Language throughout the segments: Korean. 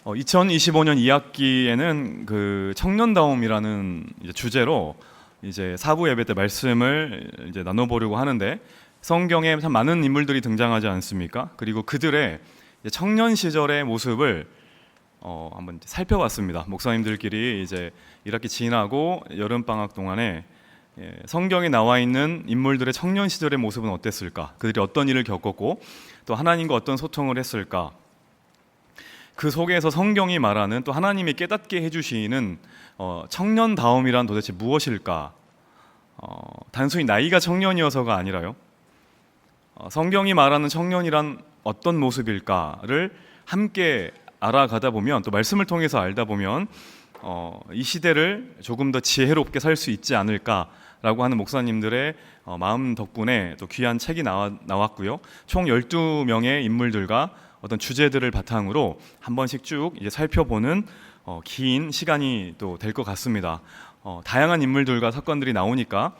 2025년 2학기에는 그 청년다움이라는 이제 주제로 이제 사부 예배 때 말씀을 이제 나눠보려고 하는데, 성경에 참 많은 인물들이 등장하지 않습니까? 그리고 그들의 청년 시절의 모습을 한번 살펴봤습니다. 목사님들끼리 이제 1학기 지나고 여름 방학 동안에 성경에 나와 있는 인물들의 청년 시절의 모습은 어땠을까? 그들이 어떤 일을 겪었고 또 하나님과 어떤 소통을 했을까? 그 속에서 성경이 말하는 또 하나님이 깨닫게 해주시는 청년다움이란 도대체 무엇일까? 단순히 나이가 청년이어서가 아니라요, 성경이 말하는 청년이란 어떤 모습일까를 함께 알아가다 보면, 또 말씀을 통해서 알다 보면 이 시대를 조금 더 지혜롭게 살 수 있지 않을까라고 하는 목사님들의 마음 덕분에 또 귀한 책이 나왔고요. 총 12명의 인물들과 어떤 주제들을 바탕으로 한 번씩 쭉 이제 살펴보는 긴 시간이 또 될 것 같습니다. 다양한 인물들과 사건들이 나오니까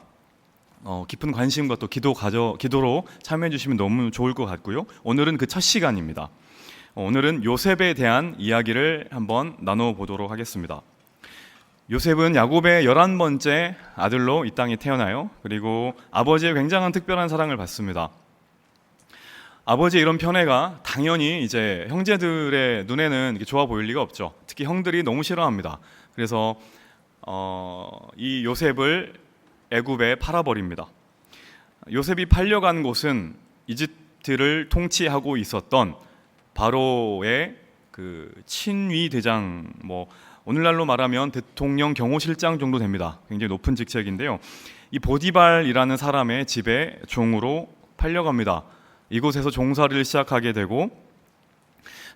깊은 관심과 또 기도로 참여해 주시면 너무 좋을 것 같고요. 오늘은 그 첫 시간입니다. 오늘은 요셉에 대한 이야기를 한번 나눠보도록 하겠습니다. 요셉은 야곱의 11번째 아들로 이 땅에 태어나요. 그리고 아버지의 굉장한 특별한 사랑을 받습니다. 아버지의 이런 편애가 당연히 이제 형제들의 눈에는 이게 좋아 보일 리가 없죠. 특히 형들이 너무 싫어합니다. 그래서 이 요셉을 애굽에 팔아버립니다. 요셉이 팔려간 곳은 이집트를 통치하고 있었던 바로의 그 친위 대장, 오늘날로 말하면 대통령 경호실장 정도 됩니다. 굉장히 높은 직책인데요. 이 보디발이라는 사람의 집에 종으로 팔려갑니다. 이곳에서 종살이를 시작하게 되고,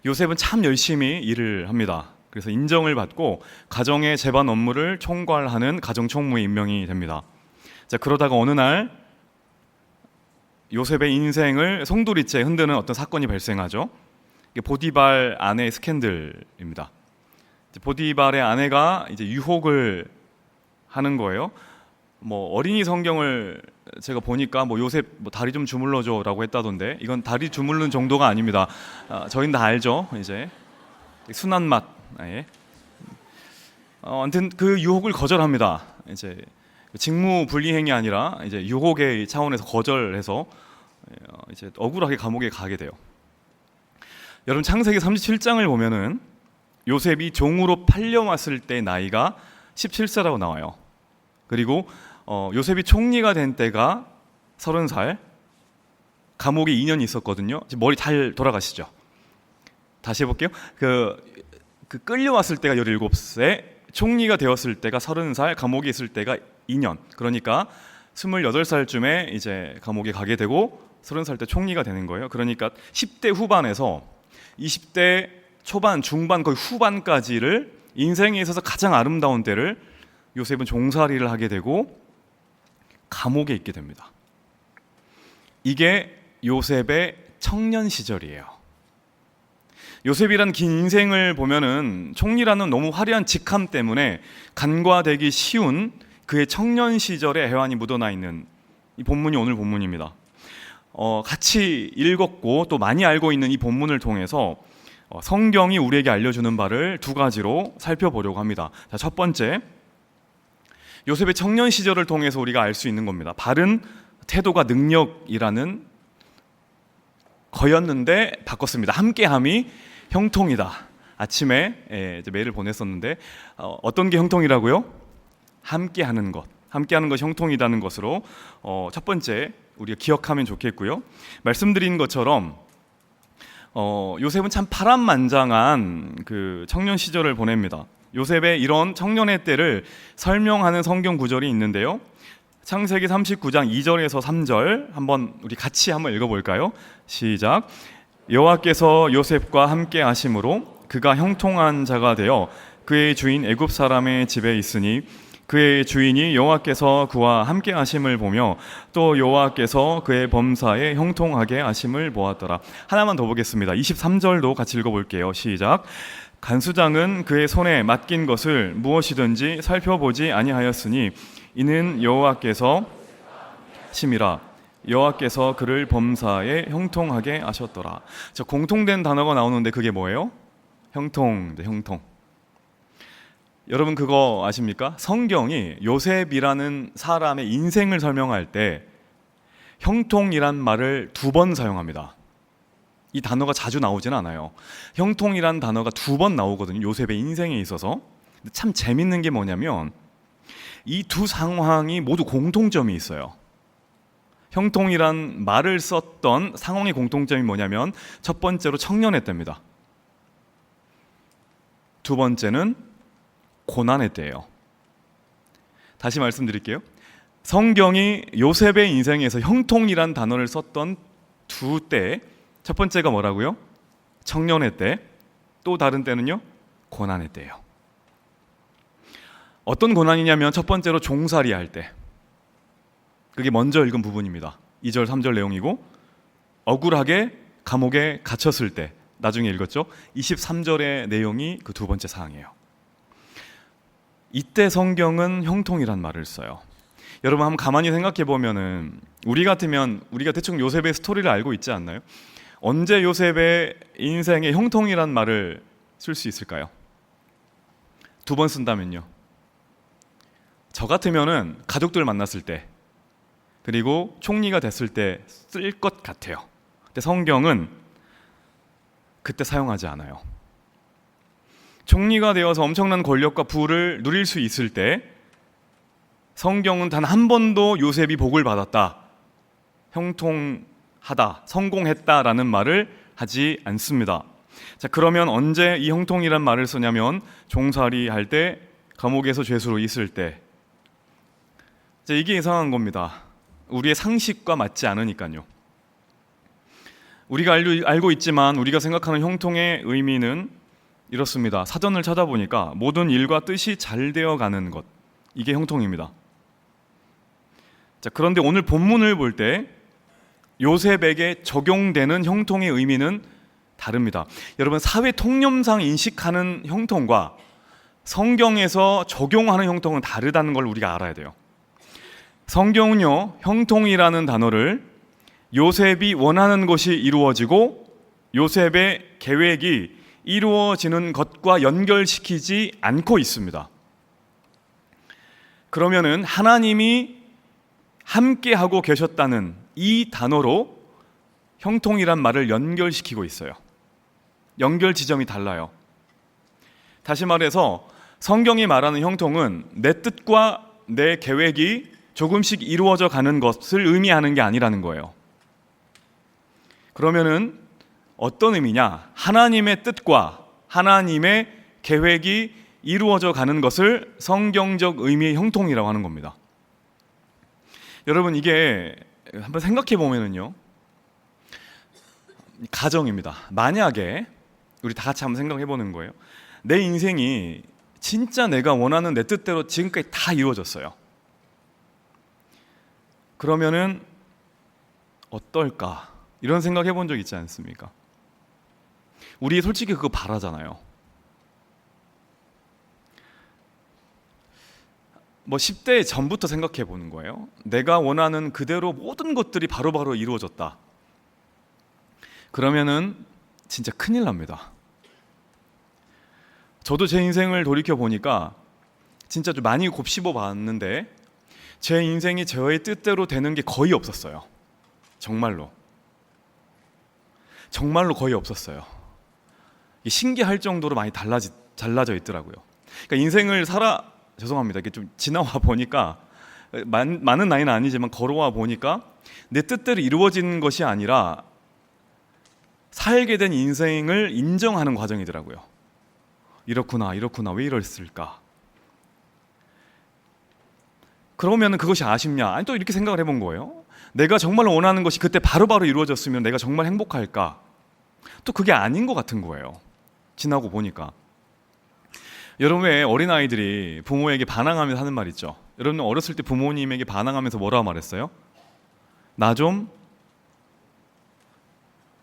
요셉은 참 열심히 일을 합니다. 그래서 인정을 받고 가정의 재반 업무를 총괄하는 가정총무에 임명이 됩니다. 자, 그러다가 어느 날 요셉의 인생을 송두리째 흔드는 어떤 사건이 발생하죠. 이게 보디발 아내의 스캔들입니다. 보디발의 아내가 이제 유혹을 하는 거예요. 어린이 성경을 제가 보니까 요셉 다리 좀 주물러줘라고 했다던데, 이건 다리 주물른 정도가 아닙니다. 저희는 다 알죠, 이제 순한 맛. 예. 아무튼 그 유혹을 거절합니다. 이제 직무 분리행위 아니라 이제 유혹의 차원에서 거절해서 이제 억울하게 감옥에 가게 돼요. 여러분, 창세기 37장을 보면은 요셉이 종으로 팔려왔을 때 나이가 17세라고 나와요. 그리고 요셉이 총리가 된 때가 30살, 감옥에 2년 있었거든요. 지금 머리 잘 돌아가시죠? 다시 해볼게요. 그 끌려왔을 때가 17세, 총리가 되었을 때가 30살, 감옥에 있을 때가 2년. 그러니까 28살쯤에 이제 감옥에 가게 되고 30살 때 총리가 되는 거예요. 그러니까 10대 후반에서 20대 초반, 중반, 거의 후반까지를, 인생에 있어서 가장 아름다운 때를 요셉은 종살이를 하게 되고 감옥에 있게 됩니다. 이게 요셉의 청년 시절이에요. 요셉이란 긴 인생을 보면은 총리라는 너무 화려한 직함 때문에 간과되기 쉬운 그의 청년 시절의 애환이 묻어나 있는 이 본문이 오늘 본문입니다. 같이 읽었고 또 많이 알고 있는 이 본문을 통해서 성경이 우리에게 알려주는 바를 두 가지로 살펴보려고 합니다. 자, 첫 번째, 요셉의 청년 시절을 통해서 우리가 알 수 있는 겁니다. 바른 태도가 능력이라는 거였는데 바꿨습니다. 함께함이 형통이다. 아침에 이제 메일을 보냈었는데 어떤 게 형통이라고요? 함께하는 것. 함께하는 것이 형통이라는 것으로 첫 번째 우리가 기억하면 좋겠고요. 말씀드린 것처럼 요셉은 참 파란만장한 그 청년 시절을 보냅니다. 요셉의 이런 청년의 때를 설명하는 성경 구절이 있는데요. 창세기 39장 2절에서 3절 한번 우리 같이 한번 읽어볼까요? 시작. 여호와께서 요셉과 함께 하심으로 그가 형통한 자가 되어 그의 주인 애굽 사람의 집에 있으니 그의 주인이 여호와께서 그와 함께 하심을 보며 또 여호와께서 그의 범사에 형통하게 하심을 보았더라. 하나만 더 보겠습니다. 23절도 같이 읽어볼게요. 시작. 간수장은 그의 손에 맡긴 것을 무엇이든지 살펴보지 아니하였으니 이는 여호와께서 심이라. 여호와께서 그를 범사에 형통하게 하셨더라. 자, 공통된 단어가 나오는데 그게 뭐예요? 형통, 형통. 여러분 그거 아십니까? 성경이 요셉이라는 사람의 인생을 설명할 때 형통이란 말을 2번 사용합니다. 이 단어가 자주 나오지는 않아요. 형통이란 단어가 2번 나오거든요. 요셉의 인생에 있어서. 근데 참 재밌는 게 뭐냐면 이 두 상황이 모두 공통점이 있어요. 형통이란 말을 썼던 상황의 공통점이 뭐냐면 첫 번째로 청년의 때입니다. 두 번째는 고난의 때예요. 다시 말씀드릴게요. 성경이 요셉의 인생에서 형통이란 단어를 썼던 두 때, 첫 번째가 뭐라고요? 청년의 때, 또 다른 때는요? 고난의 때예요. 어떤 고난이냐면 첫 번째로 종살이 할 때, 그게 먼저 읽은 부분입니다. 2절 3절 내용이고, 억울하게 감옥에 갇혔을 때, 나중에 읽었죠? 23절의 내용이 그 두 번째 사항이에요. 이때 성경은 형통이란 말을 써요. 여러분 한번 가만히 생각해 보면은 우리 같으면 우리가 대충 요셉의 스토리를 알고 있지 않나요? 언제 요셉의 인생에 형통이란 말을 쓸 수 있을까요? 2번 쓴다면요. 저 같으면은 가족들 만났을 때, 그리고 총리가 됐을 때 쓸 것 같아요. 근데 성경은 그때 사용하지 않아요. 총리가 되어서 엄청난 권력과 부를 누릴 수 있을 때 성경은 단 한 번도 요셉이 복을 받았다, 형통하다, 성공했다라는 말을 하지 않습니다. 자, 그러면 언제 이 형통이란 말을 쓰냐면 종살이 할 때, 감옥에서 죄수로 있을 때. 자, 이게 이상한 겁니다. 우리의 상식과 맞지 않으니까요. 우리가 알고 있지만 우리가 생각하는 형통의 의미는 이렇습니다. 사전을 찾아보니까 모든 일과 뜻이 잘 되어가는 것, 이게 형통입니다. 자, 그런데 오늘 본문을 볼 때 요셉에게 적용되는 형통의 의미는 다릅니다. 여러분, 사회 통념상 인식하는 형통과 성경에서 적용하는 형통은 다르다는 걸 우리가 알아야 돼요. 성경은요, 형통이라는 단어를 요셉이 원하는 것이 이루어지고 요셉의 계획이 이루어지는 것과 연결시키지 않고 있습니다. 그러면은 하나님이 함께하고 계셨다는 이 단어로 형통이란 말을 연결시키고 있어요. 연결 지점이 달라요. 다시 말해서 성경이 말하는 형통은 내 뜻과 내 계획이 조금씩 이루어져 가는 것을 의미하는 게 아니라는 거예요. 그러면은 어떤 의미냐? 하나님의 뜻과 하나님의 계획이 이루어져 가는 것을 성경적 의미의 형통이라고 하는 겁니다. 여러분, 이게 한번 생각해 보면은요, 가정입니다. 만약에 우리 다 같이 한번 생각해 보는 거예요. 내 인생이 진짜 내가 원하는 내 뜻대로 지금까지 다 이루어졌어요. 그러면은 어떨까? 이런 생각 해본 적 있지 않습니까? 우리 솔직히 그거 바라잖아요. 뭐 10대 전부터 생각해 보는 거예요. 내가 원하는 그대로 모든 것들이 바로바로 이루어졌다. 그러면은 진짜 큰일 납니다. 저도 제 인생을 돌이켜 보니까 진짜 좀 많이 곱씹어 봤는데 제 인생이 저의 뜻대로 되는 게 거의 없었어요. 정말로 거의 없었어요. 신기할 정도로 많이 달라져 있더라고요. 그러니까 인생을 죄송합니다. 이게 좀 지나와 보니까, 많은 나이는 아니지만 걸어와 보니까 내 뜻대로 이루어지는 것이 아니라 살게 된 인생을 인정하는 과정이더라고요. 이렇구나, 왜 이랬을까? 그러면 그것이 아쉽냐? 아니, 또 이렇게 생각을 해본 거예요. 내가 정말 원하는 것이 그때 바로바로 이루어졌으면 내가 정말 행복할까? 또 그게 아닌 것 같은 거예요. 지나고 보니까. 여러분, 왜 어린아이들이 부모에게 반항하면서 하는 말 있죠? 여러분, 어렸을 때 부모님에게 반항하면서 뭐라고 말했어요? 나 좀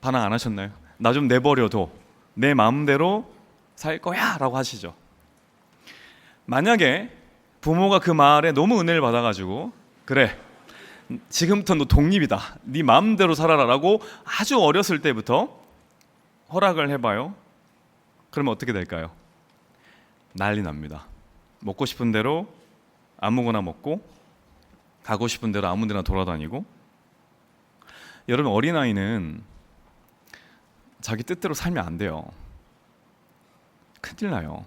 반항 안 하셨나요? 나 좀 내버려둬. 내 마음대로 살 거야 라고 하시죠. 만약에 부모가 그 말에 너무 은혜를 받아가지고, 그래, 지금부터 너 독립이다, 네 마음대로 살아라 라고 아주 어렸을 때부터 허락을 해봐요. 그러면 어떻게 될까요? 난리 납니다. 먹고 싶은 대로 아무거나 먹고 가고 싶은 대로 아무 데나 돌아다니고. 여러분, 어린아이는 자기 뜻대로 살면 안 돼요. 큰일 나요.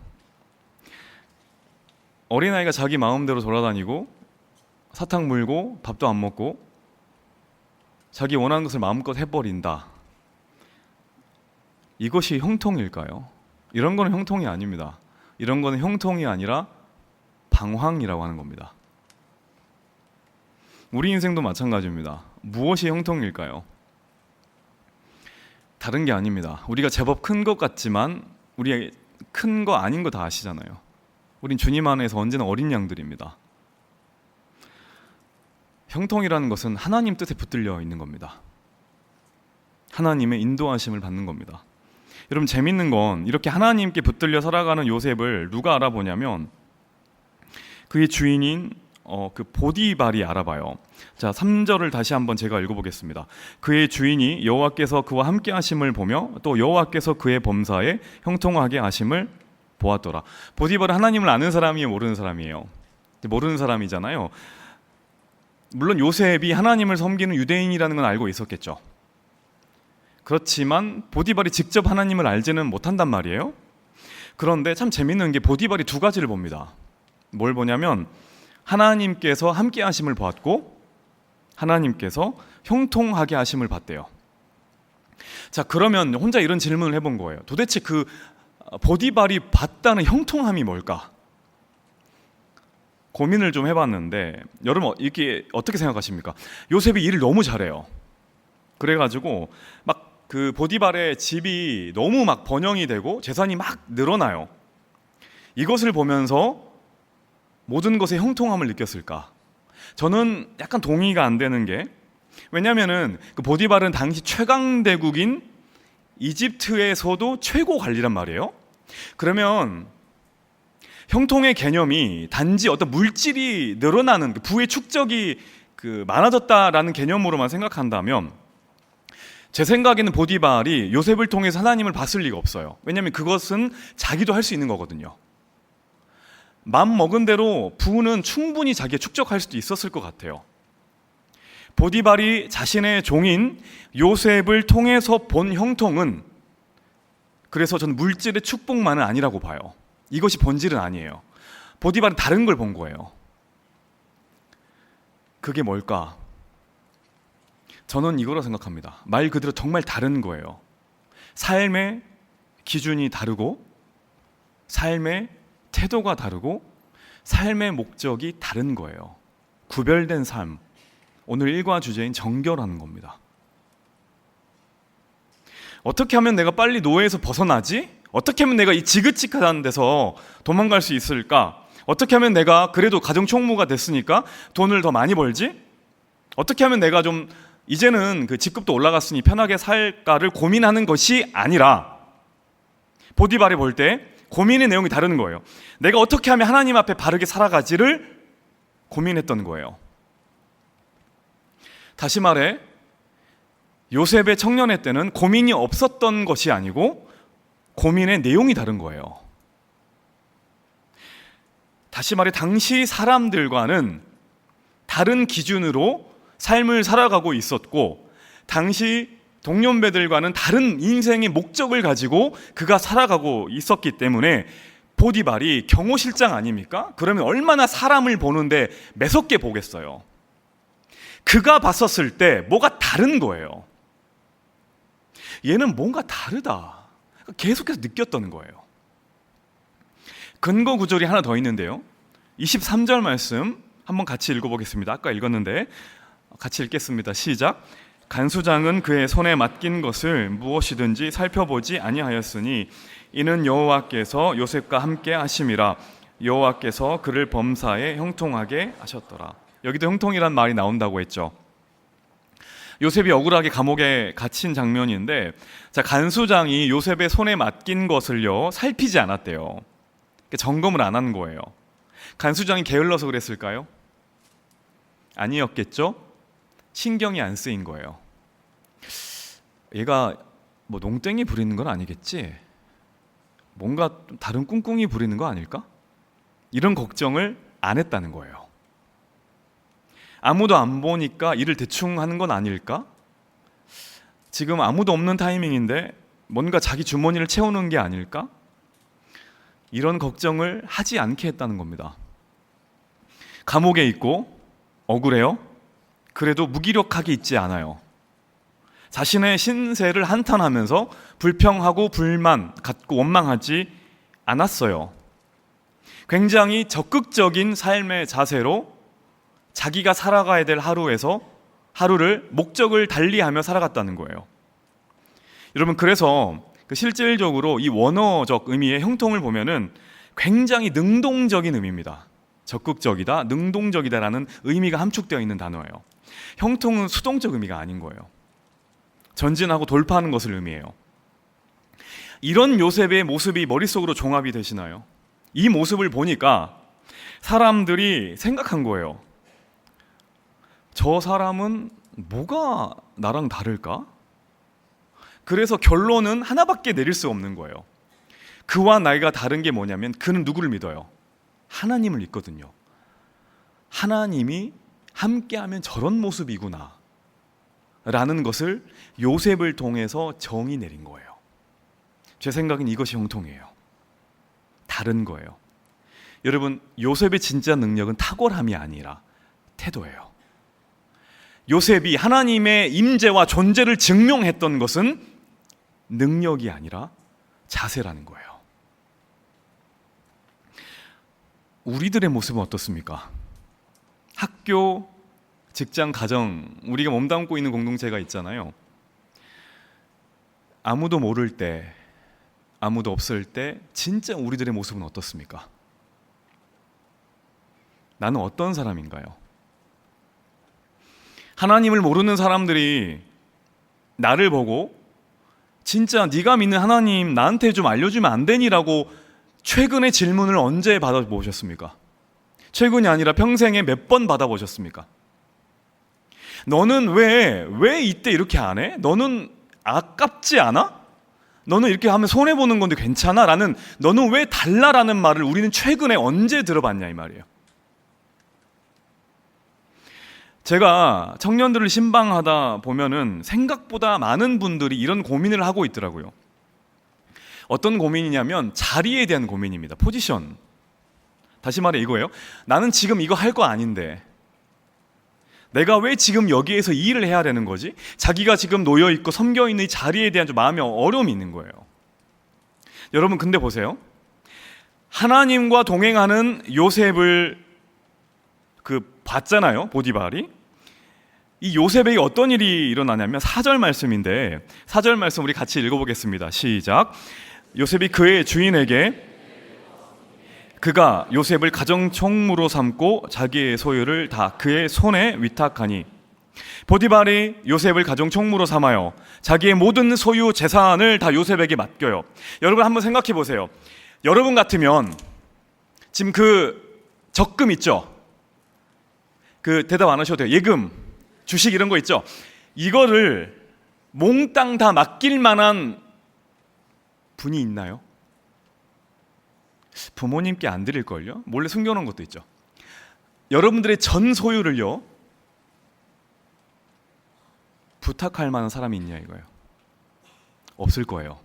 어린아이가 자기 마음대로 돌아다니고 사탕 물고 밥도 안 먹고 자기 원하는 것을 마음껏 해버린다. 이것이 형통일까요? 이런 거는 형통이 아닙니다. 이런 거는 형통이 아니라 방황이라고 하는 겁니다. 우리 인생도 마찬가지입니다. 무엇이 형통일까요? 다른 게 아닙니다. 우리가 제법 큰 것 같지만 우리 큰 거 아닌 거 다 아시잖아요. 우린 주님 안에서 언제나 어린 양들입니다. 형통이라는 것은 하나님 뜻에 붙들려 있는 겁니다. 하나님의 인도하심을 받는 겁니다. 여러분, 재밌는 건 이렇게 하나님께 붙들려 살아가는 요셉을 누가 알아보냐면 그의 주인인 그 보디발이 알아봐요. 자, 3절을 다시 한번 제가 읽어보겠습니다. 그의 주인이 여호와께서 그와 함께 하심을 보며 또 여호와께서 그의 범사에 형통하게 하심을 보았더라. 보디발은 하나님을 아는 사람이에요, 모르는 사람이에요? 모르는 사람이잖아요. 물론 요셉이 하나님을 섬기는 유대인이라는 건 알고 있었겠죠. 그렇지만 보디발이 직접 하나님을 알지는 못한단 말이에요. 그런데 참 재밌는 게 보디발이 두 가지를 봅니다. 뭘 보냐면 하나님께서 함께 하심을 보았고 하나님께서 형통하게 하심을 봤대요. 자, 그러면 혼자 이런 질문을 해본 거예요. 도대체 그 보디발이 봤다는 형통함이 뭘까? 고민을 좀 해봤는데 여러분, 이게 어떻게 생각하십니까? 요셉이 일을 너무 잘해요. 그래가지고 막 그 보디발의 집이 너무 막 번영이 되고 재산이 막 늘어나요. 이것을 보면서 모든 것에 형통함을 느꼈을까? 저는 약간 동의가 안 되는 게, 왜냐면은 그 보디발은 당시 최강대국인 이집트에서도 최고 관리란 말이에요. 그러면 형통의 개념이 단지 어떤 물질이 늘어나는 부의 축적이 많아졌다라는 개념으로만 생각한다면 제 생각에는 보디발이 요셉을 통해서 하나님을 봤을 리가 없어요. 왜냐하면 그것은 자기도 할 수 있는 거거든요. 마음 먹은 대로 부는 충분히 자기가 축적할 수도 있었을 것 같아요. 보디발이 자신의 종인 요셉을 통해서 본 형통은, 그래서 저는 물질의 축복만은 아니라고 봐요. 이것이 본질은 아니에요. 보디발은 다른 걸 본 거예요. 그게 뭘까? 저는 이거라 생각합니다. 말 그대로 정말 다른 거예요. 삶의 기준이 다르고 삶의 태도가 다르고 삶의 목적이 다른 거예요. 구별된 삶. 오늘 일과 주제인 정결하는 겁니다. 어떻게 하면 내가 빨리 노예에서 벗어나지? 어떻게 하면 내가 이 지긋지긋한 데서 도망갈 수 있을까? 어떻게 하면 내가 그래도 가정총무가 됐으니까 돈을 더 많이 벌지? 어떻게 하면 내가 좀 이제는 그 직급도 올라갔으니 편하게 살까를 고민하는 것이 아니라, 보디발이 볼 때 고민의 내용이 다른 거예요. 내가 어떻게 하면 하나님 앞에 바르게 살아가지를 고민했던 거예요. 다시 말해, 요셉의 청년의 때는 고민이 없었던 것이 아니고 고민의 내용이 다른 거예요. 다시 말해, 당시 사람들과는 다른 기준으로 삶을 살아가고 있었고 당시 동년배들과는 다른 인생의 목적을 가지고 그가 살아가고 있었기 때문에 보디발이 경호실장 아닙니까? 그러면 얼마나 사람을 보는데 매섭게 보겠어요. 그가 봤었을 때 뭐가 다른 거예요. 얘는 뭔가 다르다. 계속해서 느꼈던 거예요. 근거 구절이 하나 더 있는데요. 23절 말씀 한번 같이 읽어보겠습니다. 아까 읽었는데 같이 읽겠습니다. 시작. 간수장은 그의 손에 맡긴 것을 무엇이든지 살펴보지 아니하였으니 이는 여호와께서 요셉과 함께 하심이라. 여호와께서 그를 범사에 형통하게 하셨더라. 여기도 형통이란 말이 나온다고 했죠. 요셉이 억울하게 감옥에 갇힌 장면인데, 자, 간수장이 요셉의 손에 맡긴 것을요 살피지 않았대요. 점검을 안 한 거예요. 간수장이 게을러서 그랬을까요? 아니었겠죠? 신경이 안 쓰인 거예요. 얘가 뭐 농땡이 부리는 건 아니겠지? 뭔가 좀 다른 꿍꿍이 부리는 거 아닐까? 이런 걱정을 안 했다는 거예요. 아무도 안 보니까 일을 대충 하는 건 아닐까? 지금 아무도 없는 타이밍인데 뭔가 자기 주머니를 채우는 게 아닐까? 이런 걱정을 하지 않게 했다는 겁니다. 감옥에 있고 억울해요? 그래도 무기력하게 있지 않아요. 자신의 신세를 한탄하면서 불평하고 불만 갖고 원망하지 않았어요. 굉장히 적극적인 삶의 자세로 자기가 살아가야 될 하루를 목적을 달리하며 살아갔다는 거예요. 여러분, 그래서 실질적으로 이 원어적 의미의 형통을 보면은 굉장히 능동적인 의미입니다. 적극적이다, 능동적이다라는 의미가 함축되어 있는 단어예요. 형통은 수동적 의미가 아닌 거예요. 전진하고 돌파하는 것을 의미해요. 이런 요셉의 모습이 머릿속으로 종합이 되시나요? 이 모습을 보니까 사람들이 생각한 거예요. 저 사람은 뭐가 나랑 다를까? 그래서 결론은 하나밖에 내릴 수 없는 거예요. 그와 나이가 다른 게 뭐냐면 그는 누구를 믿어요? 하나님을 믿거든요. 하나님이 함께하면 저런 모습이구나 라는 것을 요셉을 통해서 정의 내린 거예요. 제 생각엔 이것이 형통이에요. 다른 거예요. 여러분, 요셉의 진짜 능력은 탁월함이 아니라 태도예요. 요셉이 하나님의 임재와 존재를 증명했던 것은 능력이 아니라 자세라는 거예요. 우리들의 모습은 어떻습니까? 학교, 직장, 가정, 우리가 몸담고 있는 공동체가 있잖아요. 아무도 모를 때, 아무도 없을 때 진짜 우리들의 모습은 어떻습니까? 나는 어떤 사람인가요? 하나님을 모르는 사람들이 나를 보고 진짜 네가 믿는 하나님 나한테 좀 알려주면 안 되니라고 최근에 질문을 언제 받아보셨습니까? 최근이 아니라 평생에 몇 번 받아보셨습니까? 너는 왜 이때 이렇게 안 해? 너는 아깝지 않아? 너는 이렇게 하면 손해보는 건데 괜찮아? 라는, 너는 왜 달라라는 말을 우리는 최근에 언제 들어봤냐 이 말이에요. 제가 청년들을 신방하다 보면은 생각보다 많은 분들이 이런 고민을 하고 있더라고요. 어떤 고민이냐면 자리에 대한 고민입니다. 포지션. 다시 말해 이거예요. 나는 지금 이거 할 거 아닌데 내가 왜 지금 여기에서 이 일을 해야 되는 거지? 자기가 지금 놓여있고 섬겨있는 이 자리에 대한 좀 마음의 어려움이 있는 거예요. 여러분, 근데 보세요. 하나님과 동행하는 요셉을 봤잖아요. 보디발이. 이 요셉에게 어떤 일이 일어나냐면 4절 말씀인데 4절 말씀 우리 같이 읽어보겠습니다. 시작. 요셉이 그의 주인에게 그가 요셉을 가정총무로 삼고 자기의 소유를 다 그의 손에 위탁하니 보디발이 요셉을 가정총무로 삼아요. 자기의 모든 소유 재산을 다 요셉에게 맡겨요. 여러분 한번 생각해 보세요. 여러분 같으면 지금 적금 있죠? 대답 안 하셔도 돼요. 예금, 주식 이런 거 있죠? 이거를 몽땅 다 맡길 만한 분이 있나요? 부모님께 안 드릴걸요? 몰래 숨겨놓은 것도 있죠. 여러분들의 전 소유를요 부탁할 만한 사람이 있냐 이거예요. 없을 거예요.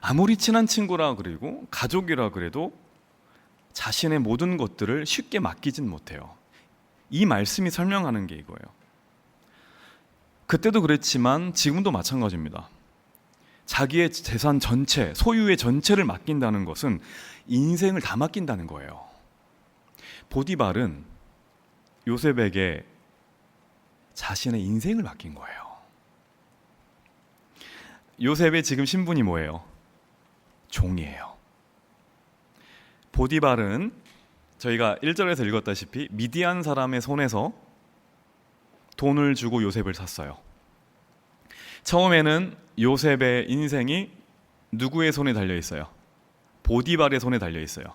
아무리 친한 친구라 그리고 가족이라 그래도 자신의 모든 것들을 쉽게 맡기진 못해요. 이 말씀이 설명하는 게 이거예요. 그때도 그랬지만 지금도 마찬가지입니다. 자기의 재산 전체, 소유의 전체를 맡긴다는 것은 인생을 다 맡긴다는 거예요. 보디발은 요셉에게 자신의 인생을 맡긴 거예요. 요셉의 지금 신분이 뭐예요? 종이에요. 보디발은 저희가 1절에서 읽었다시피 미디안 사람의 손에서 돈을 주고 요셉을 샀어요. 처음에는 요셉의 인생이 누구의 손에 달려 있어요? 보디발의 손에 달려 있어요.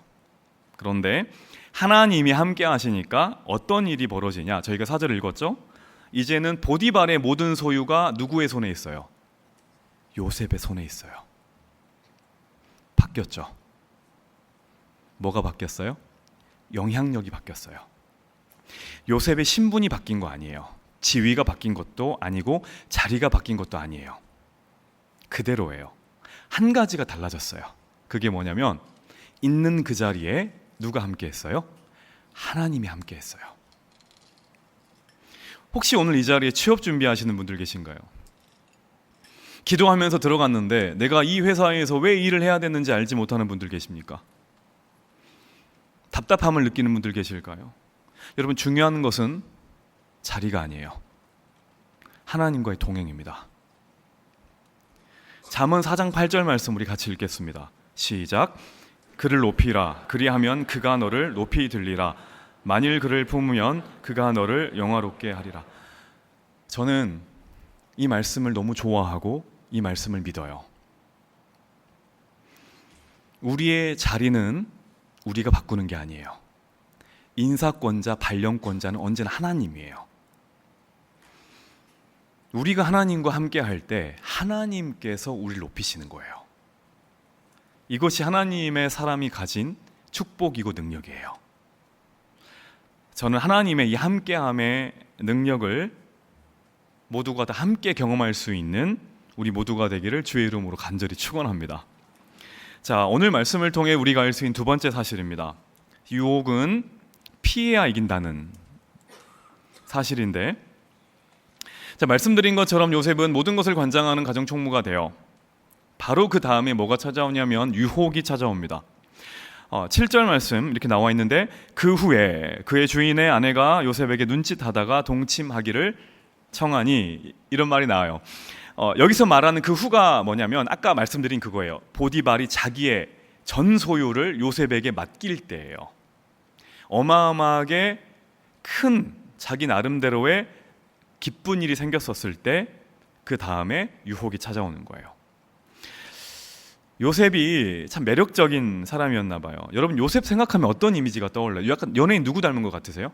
그런데 하나님이 함께 하시니까 어떤 일이 벌어지냐? 저희가 4절을 읽었죠? 이제는 보디발의 모든 소유가 누구의 손에 있어요? 요셉의 손에 있어요. 바뀌었죠. 뭐가 바뀌었어요? 영향력이 바뀌었어요. 요셉의 신분이 바뀐 거 아니에요. 지위가 바뀐 것도 아니고 자리가 바뀐 것도 아니에요. 그대로예요. 한 가지가 달라졌어요. 그게 뭐냐면 있는 그 자리에 누가 함께 했어요? 하나님이 함께 했어요. 혹시 오늘 이 자리에 취업 준비하시는 분들 계신가요? 기도하면서 들어갔는데 내가 이 회사에서 왜 일을 해야 되는지 알지 못하는 분들 계십니까? 답답함을 느끼는 분들 계실까요? 여러분, 중요한 것은 자리가 아니에요. 하나님과의 동행입니다. 잠언 4장 8절 말씀 우리 같이 읽겠습니다. 시작. 그를 높이라. 그리하면 그가 너를 높이 들리라. 만일 그를 품으면 그가 너를 영화롭게 하리라. 저는 이 말씀을 너무 좋아하고 이 말씀을 믿어요. 우리의 자리는 우리가 바꾸는 게 아니에요. 인사권자, 발령권자는 언제나 하나님이에요. 우리가 하나님과 함께 할 때 하나님께서 우리를 높이시는 거예요. 이것이 하나님의 사람이 가진 축복이고 능력이에요. 저는 하나님의 이 함께함의 능력을 모두가 다 함께 경험할 수 있는 우리 모두가 되기를 주의 이름으로 간절히 축원합니다. 자, 오늘 말씀을 통해 우리가 알 수 있는 두 번째 사실입니다. 유혹은 피해야 이긴다는 사실인데, 자, 말씀드린 것처럼 요셉은 모든 것을 관장하는 가정총무가 돼요. 바로 그 다음에 뭐가 찾아오냐면 유혹이 찾아옵니다. 7절 말씀 이렇게 나와 있는데, 그 후에 그의 주인의 아내가 요셉에게 눈짓하다가 동침하기를 청하니, 이런 말이 나와요. 여기서 말하는 그 후가 뭐냐면 아까 말씀드린 그거예요. 보디발이 자기의 전 소유를 요셉에게 맡길 때예요. 어마어마하게 큰 자기 나름대로의 기쁜 일이 생겼었을 때 그 다음에 유혹이 찾아오는 거예요. 요셉이 참 매력적인 사람이었나 봐요. 여러분, 요셉 생각하면 어떤 이미지가 떠올라요? 약간 연예인 누구 닮은 것 같으세요?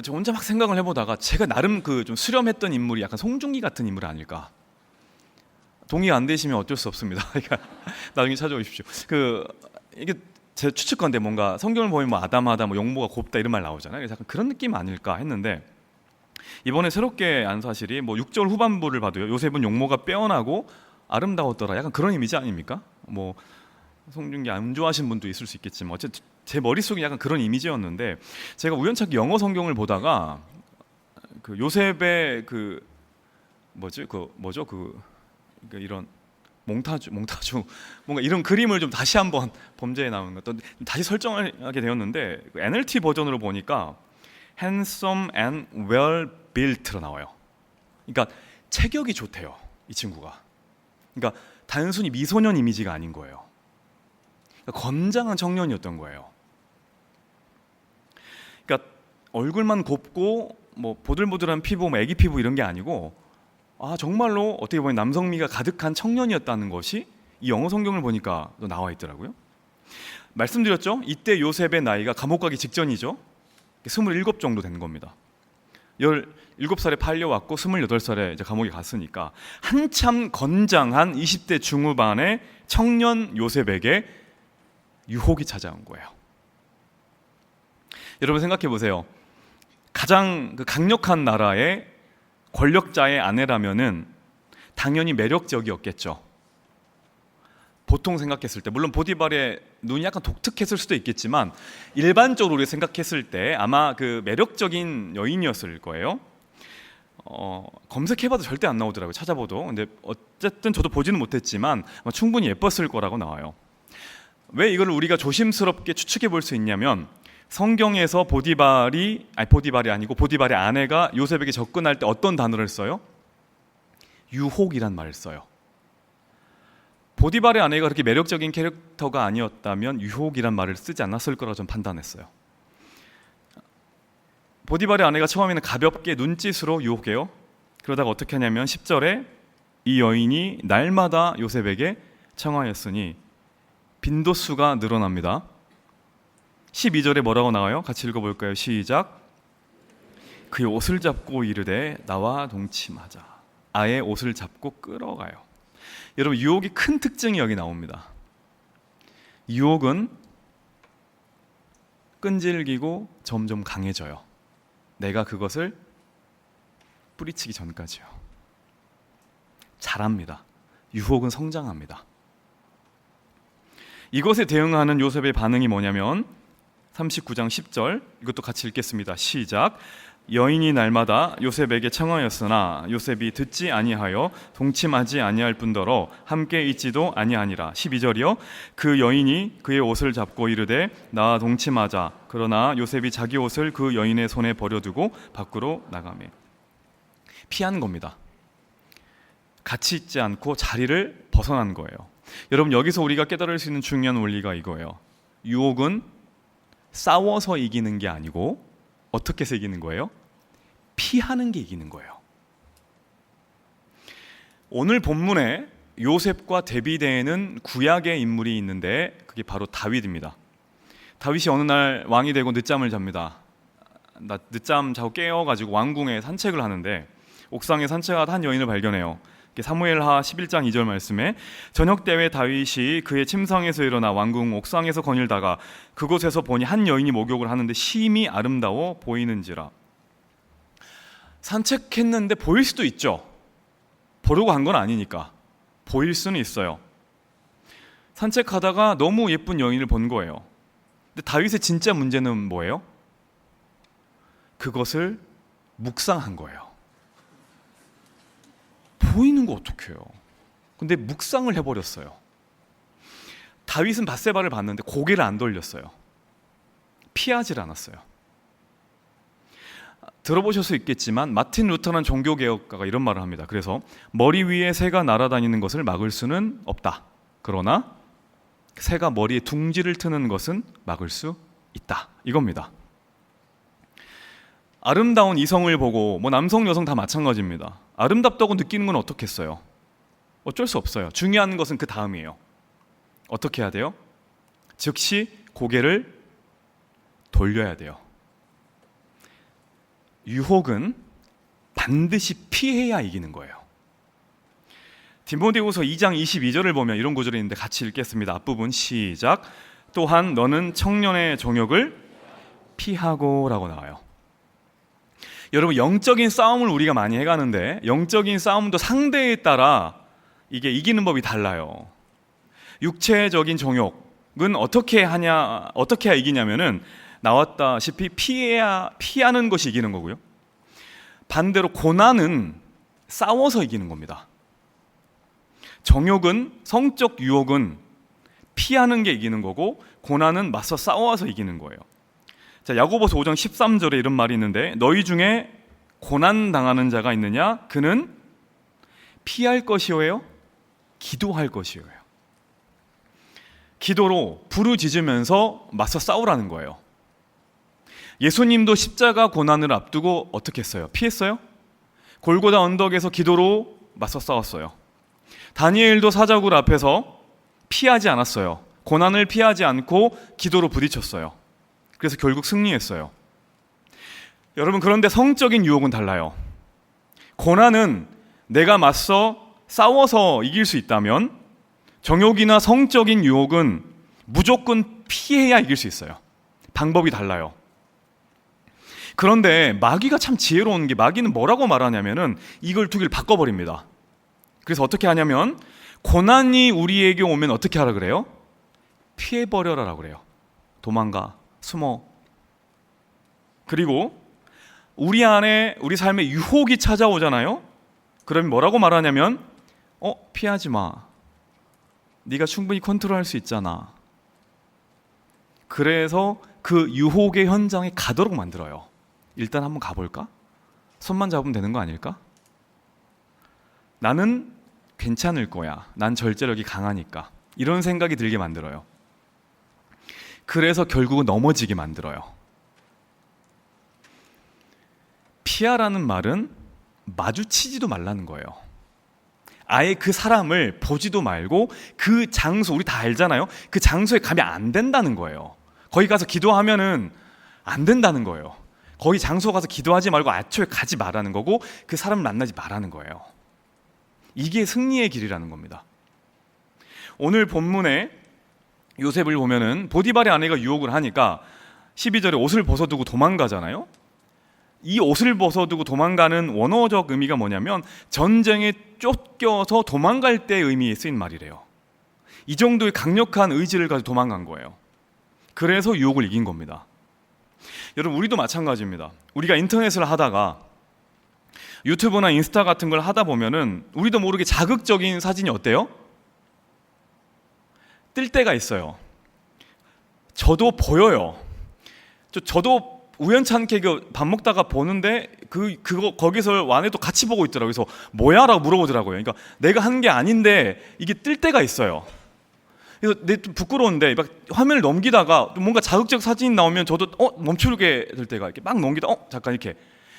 저 혼자 막 생각을 해보다가 제가 나름 좀 수렴했던 인물이 약간 송중기 같은 인물 아닐까. 동의 안 되시면 어쩔 수 없습니다. 나중에 찾아오십시오. 이게 제 추측건데 뭔가 성경을 보면 뭐 아담하다, 뭐 용모가 곱다 이런 말 나오잖아요. 그래서 약간 그런 느낌 아닐까 했는데, 이번에 새롭게 안 사실이 뭐 6절 후반부를 봐도요. 요셉은 용모가 빼어나고 아름다웠더라. 약간 그런 이미지 아닙니까? 뭐 송중기 안 좋아하시는 분도 있을 수 있겠지만 어쨌든 제 머릿속에 약간 그런 이미지였는데, 제가 우연찮게 영어 성경을 보다가 그 요셉의 이런 몽타주 뭔가 이런 그림을 좀 다시 한번 범죄에 나오는 것 다시 설정을 하게 되었는데, NLT 버전으로 보니까 handsome and well built로 나와요. 그러니까 체격이 좋대요, 이 친구가. 그러니까 단순히 미소년 이미지가 아닌 거예요. 그러니까 건장한 청년이었던 거예요. 그러니까 얼굴만 곱고 뭐 보들보들한 피부, 뭐 애기 피부 이런 게 아니고, 정말로 어떻게 보면 남성미가 가득한 청년이었다는 것이 이 영어 성경을 보니까 나와 있더라고요. 말씀드렸죠? 이때 요셉의 나이가 감옥 가기 직전이죠. 27 정도 된 겁니다. 17살에 팔려왔고 28살에 이제 감옥에 갔으니까 한참 건장한 20대 중후반의 청년 요셉에게 유혹이 찾아온 거예요. 여러분 생각해 보세요. 가장 강력한 나라의 권력자의 아내라면은 당연히 매력적이었겠죠. 보통 생각했을 때, 물론 보디발의 눈이 약간 독특했을 수도 있겠지만 일반적으로 우리가 생각했을 때 아마 그 매력적인 여인이었을 거예요. 검색해봐도 절대 안 나오더라고요, 찾아봐도. 근데 어쨌든 저도 보지는 못했지만 아마 충분히 예뻤을 거라고 나와요. 왜 이걸 우리가 조심스럽게 추측해 볼 수 있냐면, 성경에서 보디발의 아내가 요셉에게 접근할 때 어떤 단어를 써요? 유혹이란 말을 써요. 보디발의 아내가 그렇게 매력적인 캐릭터가 아니었다면 유혹이란 말을 쓰지 않았을 거라고 좀 판단했어요. 보디발의 아내가 처음에는 가볍게 눈짓으로 유혹해요. 그러다가 어떻게 하냐면 10절에 이 여인이 날마다 요셉에게 청하였으니 빈도수가 늘어납니다. 12절에 뭐라고 나와요? 같이 읽어볼까요? 시작. 그의 옷을 잡고 이르되 나와 동침하자. 아예 옷을 잡고 끌어가요. 여러분, 유혹이 큰 특징이 여기 나옵니다. 유혹은 끈질기고 점점 강해져요. 내가 그것을 뿌리치기 전까지요. 자랍니다. 유혹은 성장합니다. 이것에 대응하는 요셉의 반응이 뭐냐면 39장 10절, 이것도 같이 읽겠습니다. 시작. 여인이 날마다 요셉에게 청하였으나 요셉이 듣지 아니하여 동침하지 아니할 뿐더러 함께 있지도 아니하니라. 12절이요. 그 여인이 그의 옷을 잡고 이르되 나와 동침하자. 그러나 요셉이 자기 옷을 그 여인의 손에 버려두고 밖으로 나가매. 피하는 겁니다. 같이 있지 않고 자리를 벗어난 거예요. 여러분, 여기서 우리가 깨달을 수 있는 중요한 원리가 이거예요. 유혹은 싸워서 이기는 게 아니고 어떻게 해서 이기는 거예요? 피하는 게 이기는 거예요. 오늘 본문에 요셉과 대비되는 구약의 인물이 있는데 그게 바로 다윗입니다. 다윗이 어느 날 왕이 되고 늦잠을 잡니다. 늦잠 자고 깨어가지고 왕궁에 산책을 하는데 옥상에 산책하다 한 여인을 발견해요. 사무엘하 11장 2절 말씀에 저녁 때에 다윗이 그의 침상에서 일어나 왕궁 옥상에서 거닐다가 그곳에서 보니 한 여인이 목욕을 하는데 심히 아름다워 보이는지라. 산책했는데 보일 수도 있죠. 보려고 한 건 아니니까 보일 수는 있어요. 산책하다가 너무 예쁜 여인을 본 거예요. 근데 다윗의 진짜 문제는 뭐예요? 그것을 묵상한 거예요. 보이는 거 어떡해요? 근데 묵상을 해버렸어요. 다윗은 밧세바를 봤는데 고개를 안 돌렸어요. 피하질 않았어요. 들어보실 수 있겠지만 마틴 루터라는 종교개혁가가 이런 말을 합니다. 그래서 머리 위에 새가 날아다니는 것을 막을 수는 없다. 그러나 새가 머리에 둥지를 트는 것은 막을 수 있다. 이겁니다. 아름다운 이성을 보고 남성 여성 다 마찬가지입니다. 아름답다고 느끼는 건 어떻겠어요? 어쩔 수 없어요. 중요한 것은 그 다음이에요. 어떻게 해야 돼요? 즉시 고개를 돌려야 돼요. 유혹은 반드시 피해야 이기는 거예요. 디모데후서 2장 22절을 보면 이런 구절이 있는데 같이 읽겠습니다. 앞부분 시작. 또한 너는 청년의 정욕을 피하고 라고 나와요. 여러분, 영적인 싸움을 우리가 많이 해가는데 영적인 싸움도 상대에 따라 이게 이기는 법이 달라요. 육체적인 정욕은 어떻게 해야 이기냐면은 나왔다시피 피하는 것이 이기는 거고요. 반대로 고난은 싸워서 이기는 겁니다. 정욕은, 성적 유혹은 피하는 게 이기는 거고 고난은 맞서 싸워서 이기는 거예요. 자, 야고보서 5장 13절에 이런 말이 있는데 너희 중에 고난 당하는 자가 있느냐? 그는 피할 것이오예요? 기도할 것이오예요. 기도로 부르짖으면서 맞서 싸우라는 거예요. 예수님도 십자가 고난을 앞두고 어떻게 했어요? 피했어요? 골고다 언덕에서 기도로 맞서 싸웠어요. 다니엘도 사자굴 앞에서 피하지 않았어요. 고난을 피하지 않고 기도로 부딪혔어요. 그래서 결국 승리했어요. 여러분, 그런데 성적인 유혹은 달라요. 고난은 내가 맞서 싸워서 이길 수 있다면 정욕이나 성적인 유혹은 무조건 피해야 이길 수 있어요. 방법이 달라요. 그런데 마귀가 참 지혜로운 게 마귀는 뭐라고 말하냐면은 이걸 두 개를 바꿔버립니다. 그래서 어떻게 하냐면 고난이 우리에게 오면 어떻게 하라 그래요? 피해버려라라고 그래요. 도망가. 숨어. 그리고 우리 안에 우리 삶에 유혹이 찾아오잖아요. 그러면 뭐라고 말하냐면 피하지 마. 네가 충분히 컨트롤할 수 있잖아. 그래서 그 유혹의 현장에 가도록 만들어요. 일단 한번 가볼까? 손만 잡으면 되는 거 아닐까? 나는 괜찮을 거야. 난 절제력이 강하니까. 이런 생각이 들게 만들어요. 그래서 결국은 넘어지게 만들어요. 피하라는 말은 마주치지도 말라는 거예요. 아예 그 사람을 보지도 말고 그 장소, 우리 다 알잖아요. 그 장소에 가면 안 된다는 거예요. 거기 가서 기도하면은 안 된다는 거예요. 거기 장소 가서 기도하지 말고 애초에 가지 말라는 거고 그 사람을 만나지 말라는 거예요. 이게 승리의 길이라는 겁니다. 오늘 본문에 요셉을 보면은 보디발의 아내가 유혹을 하니까 12절에 옷을 벗어두고 도망가잖아요. 이 옷을 벗어두고 도망가는 원어적 의미가 뭐냐면 전쟁에 쫓겨서 도망갈 때 의미에 쓰인 말이래요. 이 정도의 강력한 의지를 가지고 도망간 거예요. 그래서 유혹을 이긴 겁니다. 여러분, 우리도 마찬가지입니다. 우리가 인터넷을 하다가 유튜브나 인스타 같은 걸 하다 보면은 우리도 모르게 자극적인 사진이 어때요? 뜰 때가 있어요. 저도 보여요. 저도 우연찮게 밥 먹다가 보는데 그거 거기서 와내도 같이 보고 있더라고요. 그래서 뭐야? 라고 물어보더라고요. 그러니까 내가 한 게 아닌데 이게 뜰 때가 있어요. 그래서 좀 부끄러운데 막 화면을 넘기다가 뭔가 자극적 사진이 나오면 저도 멈추게 될 때가 이렇게 막 넘기다 잠깐 이렇게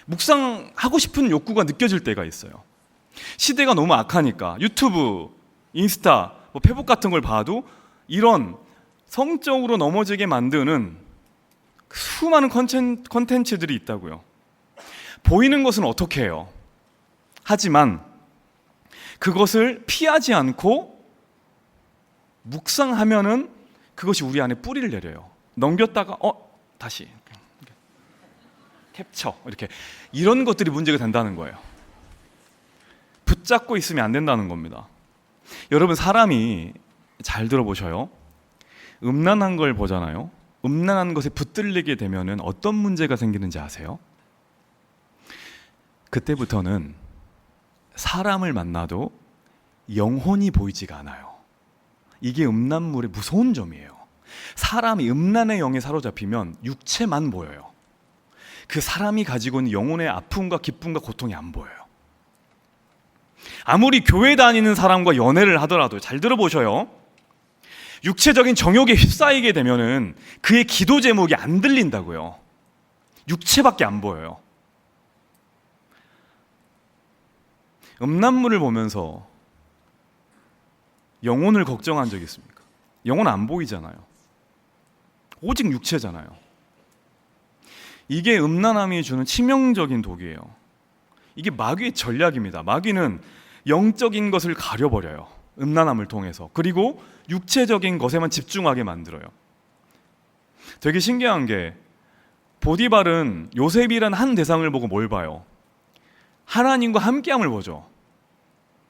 묵상하고 싶은 욕구가 느껴질 때가 있어요. 시대가 너무 악하니까 유튜브, 인스타, 페북 같은 걸 봐도 이런 성적으로 넘어지게 만드는 수많은 컨텐츠들이 있다고요. 보이는 것은 어떻게 해요? 하지만 그것을 피하지 않고 묵상하면은 그것이 우리 안에 뿌리를 내려요. 넘겼다가 다시 캡처 이렇게 이런 것들이 문제가 된다는 거예요. 붙잡고 있으면 안 된다는 겁니다. 여러분, 사람이 잘 들어보셔요. 음란한 걸 보잖아요. 음란한 것에 붙들리게 되면은 어떤 문제가 생기는지 아세요? 그때부터는 사람을 만나도 영혼이 보이지가 않아요. 이게 음란물의 무서운 점이에요. 사람이 음란의 영에 사로잡히면 육체만 보여요. 그 사람이 가지고 있는 영혼의 아픔과 기쁨과 고통이 안 보여요. 아무리 교회 다니는 사람과 연애를 하더라도 잘 들어보셔요. 육체적인 정욕에 휩싸이게 되면은 그의 기도 제목이 안 들린다고요. 육체밖에 안 보여요. 음란물을 보면서 영혼을 걱정한 적 있습니까? 영혼 안 보이잖아요. 오직 육체잖아요. 이게 음란함이 주는 치명적인 독이에요. 이게 마귀의 전략입니다. 마귀는 영적인 것을 가려버려요. 음란함을 통해서. 그리고 육체적인 것에만 집중하게 만들어요. 되게 신기한 게 보디발은 요셉이란 한 대상을 보고 뭘 봐요? 하나님과 함께함을 보죠.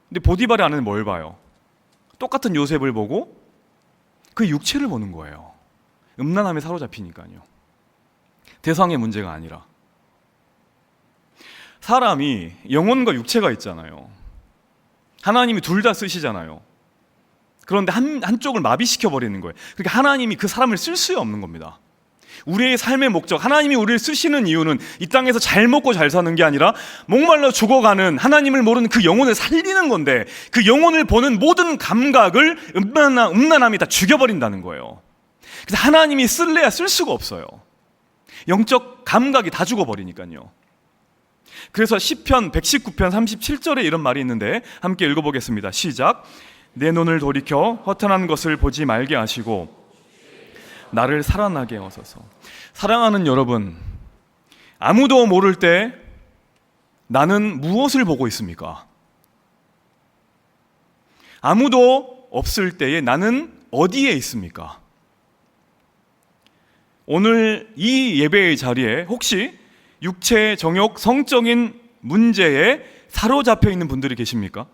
근데 보디발의 아내는 뭘 봐요? 똑같은 요셉을 보고 그 육체를 보는 거예요. 음란함에 사로잡히니까요. 대상의 문제가 아니라. 사람이 영혼과 육체가 있잖아요. 하나님이 둘 다 쓰시잖아요. 그런데 한쪽을 마비시켜버리는 거예요. 그러니까 하나님이 그 사람을 쓸 수 없는 겁니다. 우리의 삶의 목적, 하나님이 우리를 쓰시는 이유는 이 땅에서 잘 먹고 잘 사는 게 아니라 목말라 죽어가는 하나님을 모르는 그 영혼을 살리는 건데, 그 영혼을 보는 모든 감각을 음란함이 다 죽여버린다는 거예요. 그래서 하나님이 쓸래야 쓸 수가 없어요. 영적 감각이 다 죽어버리니까요. 그래서 시편 119편 37절에 이런 말이 있는데 함께 읽어보겠습니다. 시작. 내 눈을 돌이켜 허탄한 것을 보지 말게 하시고 나를 살아나게 하소서. 사랑하는 여러분, 아무도 모를 때 나는 무엇을 보고 있습니까? 아무도 없을 때에 나는 어디에 있습니까? 오늘 이 예배의 자리에 혹시 육체의 정욕, 성적인 문제에 사로잡혀 있는 분들이 계십니까?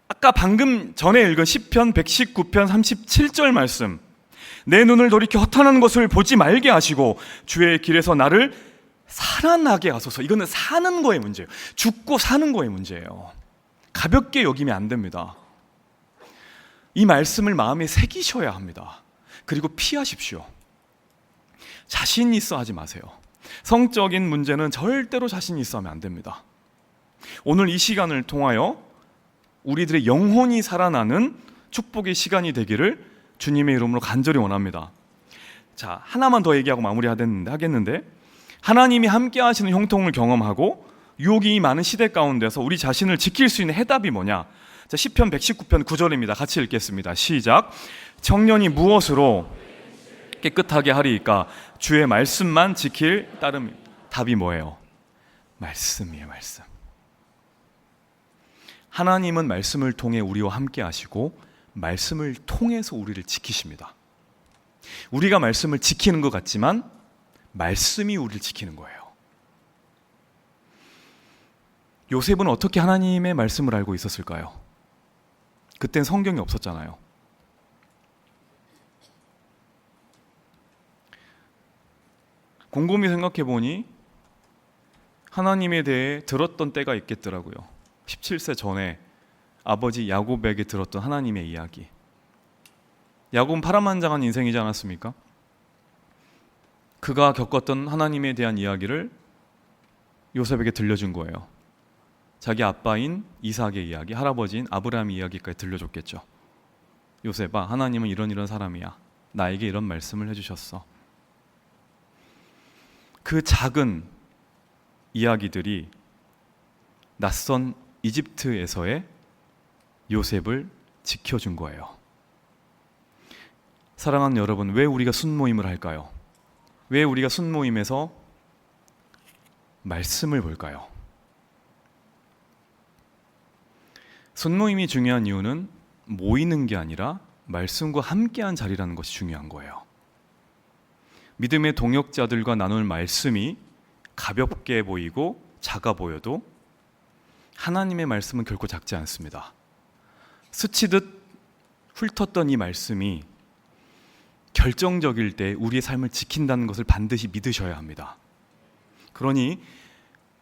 아까 방금 전에 읽은 시편 119편 37절 말씀, 내 눈을 돌이켜 허탄한 것을 보지 말게 하시고 주의 길에서 나를 살아나게 하소서. 이거는 사는 거의 문제예요. 죽고 사는 거의 문제예요. 가볍게 여기면 안 됩니다. 이 말씀을 마음에 새기셔야 합니다. 그리고 피하십시오. 자신 있어 하지 마세요. 성적인 문제는 절대로 자신 있어 하면 안 됩니다. 오늘 이 시간을 통하여 우리들의 영혼이 살아나는 축복의 시간이 되기를 주님의 이름으로 간절히 원합니다. 자, 하나만 더 얘기하고 마무리하겠는데, 하나님이 함께 하시는 형통을 경험하고 유혹이 많은 시대 가운데서 우리 자신을 지킬 수 있는 해답이 뭐냐? 자, 시편 119편 9절입니다. 같이 읽겠습니다. 시작. 청년이 무엇으로 깨끗하게 하리이까? 주의 말씀만 지킬 따름입니다. 답이 뭐예요? 말씀이에요. 말씀. 하나님은 말씀을 통해 우리와 함께 하시고 말씀을 통해서 우리를 지키십니다. 우리가 말씀을 지키는 것 같지만 말씀이 우리를 지키는 거예요. 요셉은 어떻게 하나님의 말씀을 알고 있었을까요? 그땐 성경이 없었잖아요. 곰곰이 생각해 보니 하나님에 대해 들었던 때가 있겠더라고요. 17세 전에 아버지 야곱에게 들었던 하나님의 이야기. 야곱은 파란만장한 인생이지 않았습니까? 그가 겪었던 하나님에 대한 이야기를 요셉에게 들려준 거예요. 자기 아빠인 이삭의 이야기, 할아버지인 아브라함의 이야기까지 들려줬겠죠. 요셉아, 하나님은 이런 사람이야. 나에게 이런 말씀을 해주셨어. 그 작은 이야기들이 낯선 이집트에서의 요셉을 지켜준 거예요. 사랑하는 여러분, 왜 우리가 순모임을 할까요? 왜 우리가 순모임에서 말씀을 볼까요? 순모임이 중요한 이유는 모이는 게 아니라 말씀과 함께한 자리라는 것이 중요한 거예요. 믿음의 동역자들과 나눌 말씀이 가볍게 보이고 작아 보여도 하나님의 말씀은 결코 작지 않습니다. 스치듯 훑었던 이 말씀이 결정적일 때 우리의 삶을 지킨다는 것을 반드시 믿으셔야 합니다. 그러니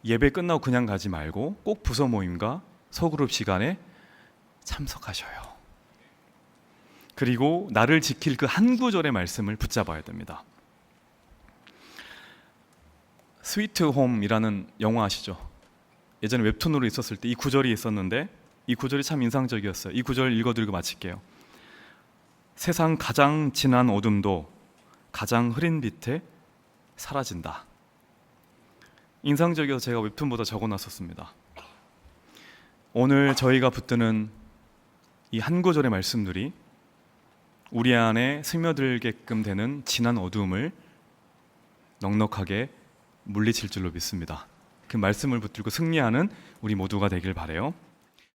예배 끝나고 그냥 가지 말고 꼭 부서 모임과 소그룹 시간에 참석하셔요. 그리고 나를 지킬 그 한 구절의 말씀을 붙잡아야 됩니다. 스위트 홈이라는 영화 아시죠? 예전에 웹툰으로 있었을 때 이 구절이 있었는데 이 구절이 참 인상적이었어요. 이 구절 읽어드리고 마칠게요. 세상 가장 진한 어둠도 가장 흐린 빛에 사라진다. 인상적이어서 제가 웹툰보다 적어놨었습니다. 오늘 저희가 붙드는 이 한 구절의 말씀들이 우리 안에 스며들게끔 되는 진한 어두움을 넉넉하게 물리칠 줄로 믿습니다. 그 말씀을 붙들고 승리하는 우리 모두가 되길 바라요.